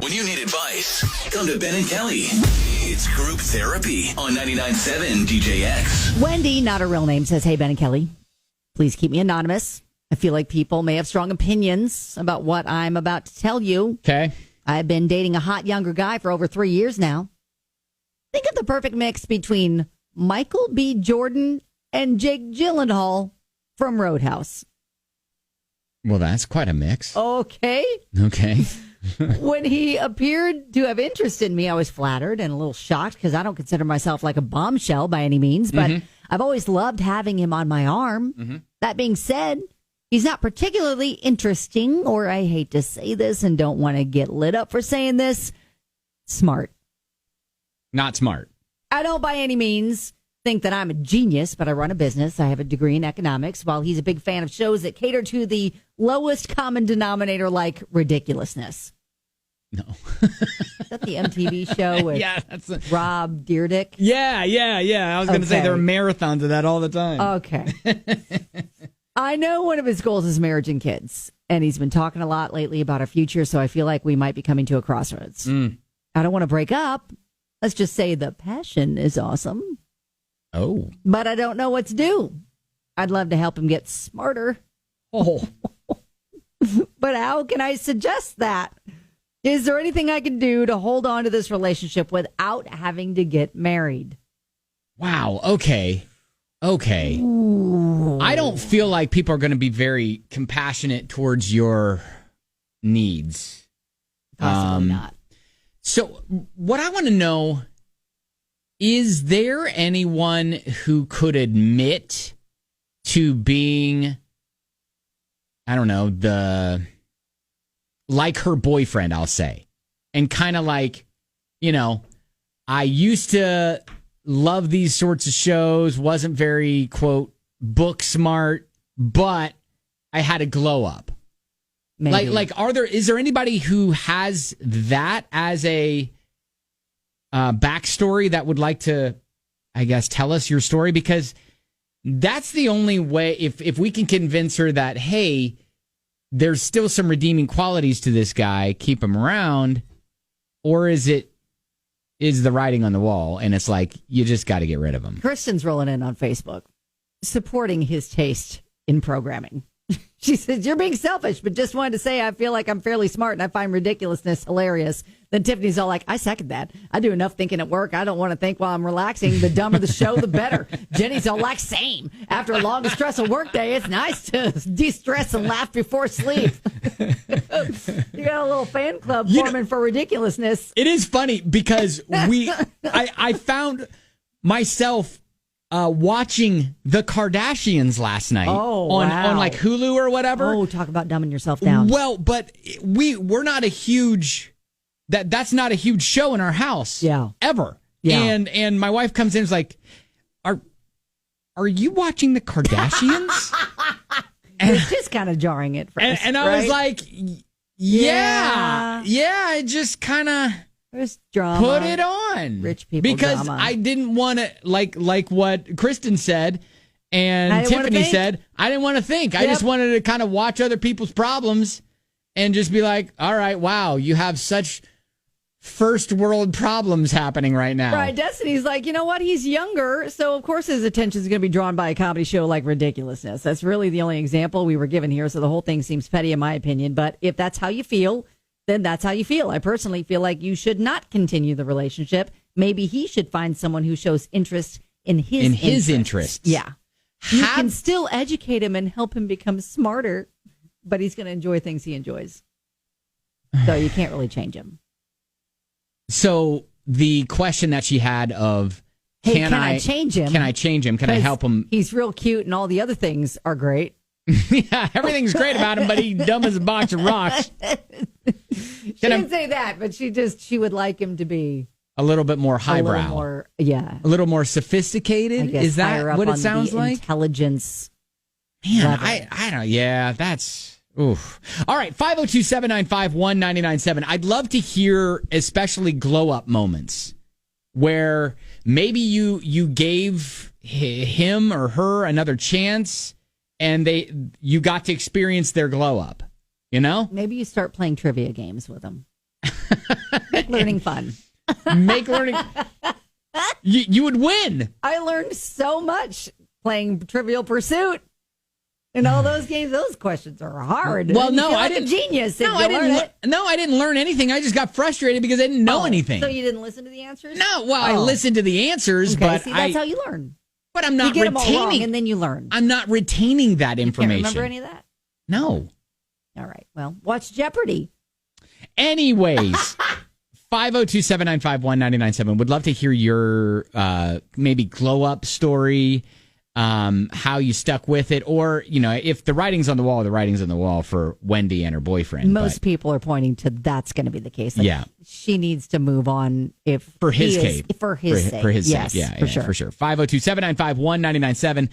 When you need advice, come to Ben and Kelly. It's group therapy on 99.7 DJX. Wendy, not a real name, says, "Hey, Ben and Kelly, please keep me anonymous. I feel like people may have strong opinions about what I'm about to tell you. Okay. I've been dating a hot younger guy for over 3 years now. Think of the perfect mix between Michael B. Jordan and Jake Gyllenhaal from Roadhouse." Well, that's quite a mix. Okay. Okay. When he appeared to have interest in me, I was flattered and a little shocked because I don't consider myself like a bombshell by any means, but I've always loved having him on my arm. That being said, he's not particularly interesting, or I hate to say this and don't want to get lit up for saying this, smart. Not smart. I don't by any means think that I'm a genius, but I run a business. I have a degree in economics, while he's a big fan of shows that cater to the lowest common denominator, like ridiculousness. No. Is that the MTV show with Rob Dyrdek? Yeah. I was going to say there are marathons of that all the time. Okay. I know one of his goals is marriage and kids, and he's been talking a lot lately about our future, so I feel like we might be coming to a crossroads. I don't want to break up. Let's just say the passion is awesome. Oh. But I don't know what to do. I'd love to help him get smarter. Oh. But how can I suggest that? Is there anything I can do to hold on to this relationship without having to get married? Wow. Okay. Ooh. I don't feel like people are going to be very compassionate towards your needs. Possibly not. So what I want to know, is there anyone who could admit to being, I don't know, like her boyfriend, I'll say, and kind of like, I used to love these sorts of shows, wasn't very, quote, book smart, but I had a glow up. Maybe. Is there anybody who has that as a backstory that would like to, I guess, tell us your story? Because that's the only way, if we can convince her that, hey, there's still some redeeming qualities to this guy, keep him around, or is the writing on the wall and it's like, you just got to get rid of him? Kristen's rolling in on Facebook, supporting his taste in programming. She says, "You're being selfish, but just wanted to say I feel like I'm fairly smart and I find ridiculousness hilarious." Then Tiffany's all like, "I second that. I do enough thinking at work. I don't want to think while I'm relaxing. The dumber the show, the better." Jenny's all like, "Same. After a long and stressful workday, it's nice to de-stress and laugh before sleep." You got a little fan club forming for ridiculousness. It is funny because I found myself watching the Kardashians last night on like Hulu or whatever. Oh, talk about dumbing yourself down. Well, but we're not a huge that's not a huge show in our house. Yeah. Ever. Yeah. And my wife comes in and is like, Are you watching the Kardashians? It's just kind of jarring at first. And I was like, yeah, I just kind of there's drama. Put it on. Rich people because drama. I didn't want to, like what Kristen said and Tiffany said, I didn't want to think. Yep. I just wanted to kind of watch other people's problems and just be like, all right, wow, you have such first world problems happening right now. Right. Destiny's like, you know what? He's younger, so of course his attention is going to be drawn by a comedy show like Ridiculousness. That's really the only example we were given here, so the whole thing seems petty in my opinion. But if that's how you feel, then that's how you feel. I personally feel like you should not continue the relationship. Maybe he should find someone who shows interest in his interests. Yeah. You can still educate him and help him become smarter, but he's going to enjoy things he enjoys. So you can't really change him. So the question that she had of, hey, can I change him? Can I change him? Can I help him? He's real cute and all the other things are great. Yeah, everything's great about him, but he's dumb as a box of rocks. She didn't say that, but she would like him to be a little bit more highbrow. A little more sophisticated. Is that what it sounds like? Intelligence. Man, I don't. Yeah, that's. Oof. All right, 502-795-1997. I'd love to hear, especially glow up moments where maybe you gave him or her another chance and you got to experience their glow up. You know? Maybe you start playing trivia games with them. Make learning fun. Make learning. You would win. I learned so much playing Trivial Pursuit. And all those games, those questions are hard. Well, no, I I didn't. didn't. A genius. No, I didn't. No, I didn't learn anything. I just got frustrated because I didn't know anything. So you didn't listen to the answers? No, well, I listened to the answers, Okay, but see, that's how you learn. But I'm not you get them all wrong, retaining. and then you learn. I'm not retaining that information. You can't remember any of that? No. All right. Well, watch Jeopardy. Anyways, 502-795-1997. Would love to hear your maybe glow up story. How you stuck with it, or if the writing's on the wall, the writing's on the wall for Wendy and her boyfriend. Most people are pointing to that's going to be the case. Like, yeah, she needs to move on for his sake. For his sake. For his yes, sake. Yeah, for sure. For sure. 502-795-1997.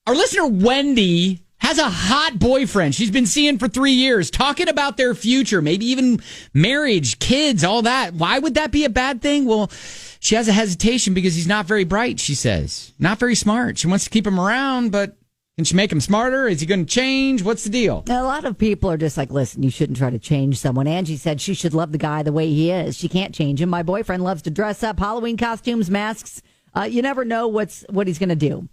Our listener Wendy has a hot boyfriend she's been seeing for 3 years, talking about their future, maybe even marriage, kids, all that. Why would that be a bad thing? Well, she has a hesitation because he's not very bright, she says. Not very smart. She wants to keep him around, but can she make him smarter? Is he going to change? What's the deal? A lot of people are just like, listen, you shouldn't try to change someone. Angie said she should love the guy the way he is. She can't change him. My boyfriend loves to dress up, Halloween costumes, masks. You never know what he's going to do.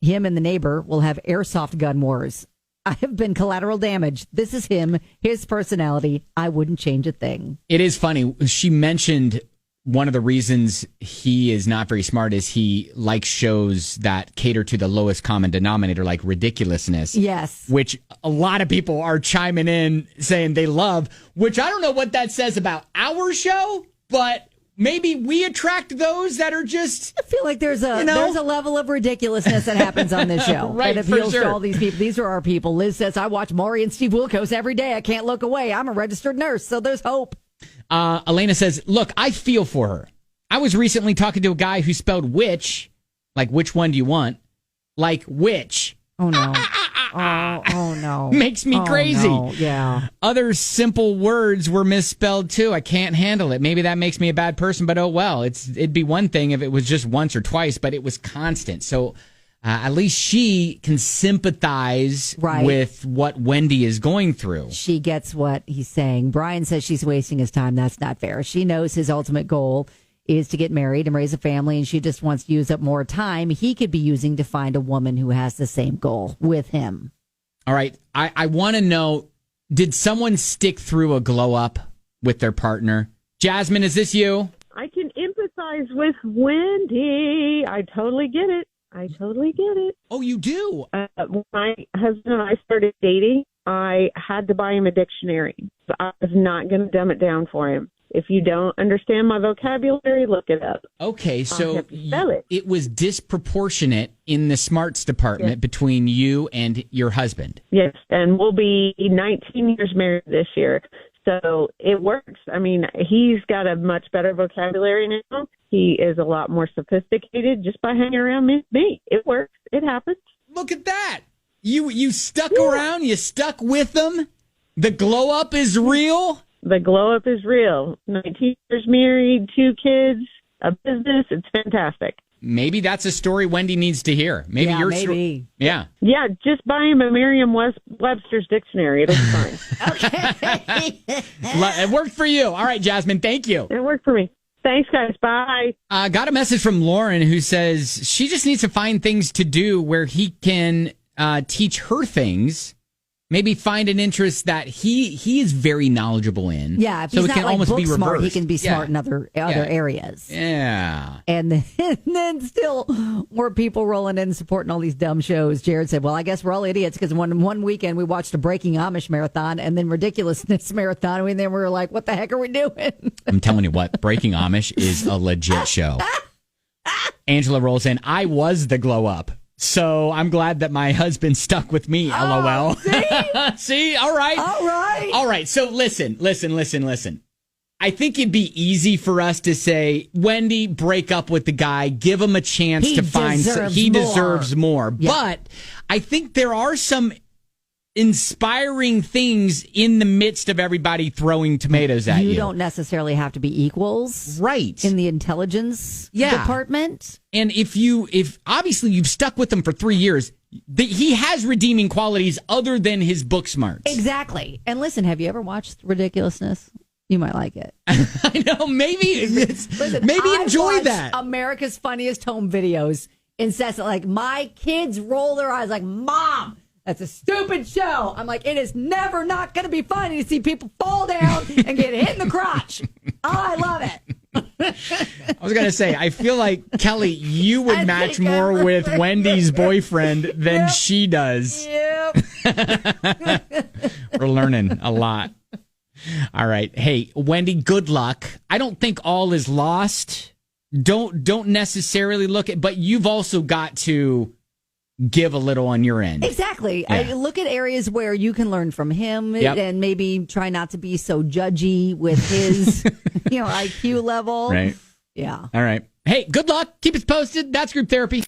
Him and the neighbor will have airsoft gun wars. I have been collateral damage. This is him, his personality. I wouldn't change a thing. It is funny. She mentioned one of the reasons he is not very smart is he likes shows that cater to the lowest common denominator, like ridiculousness. Yes. Which a lot of people are chiming in saying they love, which I don't know what that says about our show, but maybe we attract those that are just. I feel like there's a level of ridiculously that happens on this show. Right, that appeals for sure. to all these people. These are our people. Liz says, I watch Maury and Steve Wilkos every day. I can't look away. I'm a registered nurse, so there's hope. Elena says, look, I feel for her. I was recently talking to a guy who spelled which, like which one do you want, like which. Oh, no. Oh no. Makes me crazy. No. Yeah. Other simple words were misspelled too. I can't handle it. Maybe that makes me a bad person, but oh well. It'd be one thing if it was just once or twice, but it was constant. So at least she can sympathize with what Wendy is going through. She gets what he's saying. Brian says she's wasting his time. That's not fair. She knows his ultimate goal is to get married and raise a family, and she just wants to use up more time he could be using to find a woman who has the same goal with him. All right. I want to know, did someone stick through a glow up with their partner? Jasmine, is this you? I can empathize with Wendy. I totally get it. Oh, you do? When my husband and I started dating, I had to buy him a dictionary. I was not going to dumb it down for him. If you don't understand my vocabulary, look it up. Okay, so it was disproportionate in the smarts department between you and your husband. Yes, and we'll be 19 years married this year. So it works. I mean, he's got a much better vocabulary now. He is a lot more sophisticated just by hanging around me. It works. It happens. Look at that. You stuck around. You stuck with them. The glow up is real. The glow up is real. 19 years married, 2 kids, a business. It's fantastic. Maybe that's a story Wendy needs to hear. Maybe your story. Yeah. Yeah, just buy him a Merriam-Webster's dictionary. It'll be fine. Okay. It worked for you. All right, Jasmine, thank you. It worked for me. Thanks, guys. Bye. Got a message from Lauren who says she just needs to find things to do where he can teach her things. Maybe find an interest that he is very knowledgeable in. Yeah, if so he's it can not like almost book be smart, reversed. he can be smart in other areas. Yeah. And then still more people rolling in supporting all these dumb shows. Jared said, well, I guess we're all idiots because one weekend we watched a Breaking Amish marathon and then Ridiculousness marathon. And then we were like, what the heck are we doing? I'm telling you what, Breaking Amish is a legit show. Angela rolls in, I was the glow up. So I'm glad that my husband stuck with me, LOL. See? All right. So listen. I think it'd be easy for us to say, Wendy, break up with the guy, give him a chance to find. He deserves more. Yeah. But I think there are some inspiring things in the midst of everybody throwing tomatoes at you. You don't necessarily have to be equals. Right. In the intelligence department. And if obviously you've stuck with him for 3 years, he has redeeming qualities other than his book smarts. Exactly. And listen, have you ever watched Ridiculousness? You might like it. I know. Maybe enjoy that. America's Funniest Home Videos incessant. Like, my kids roll their eyes like, Mom, that's a stupid show. I'm like, it is never not going to be funny to see people fall down and get hit in the crotch. I love it. I was going to say, I feel like, Kelly, you would match more with Wendy's boyfriend than she does. Yep. We're learning a lot. All right. Hey, Wendy, good luck. I don't think all is lost. Don't necessarily look at, but you've also got to give a little on your end. Exactly. Yeah. I look at areas where you can learn from him and maybe try not to be so judgy with his IQ level. Right. Yeah. All right. Hey, good luck. Keep us posted. That's Group Therapy.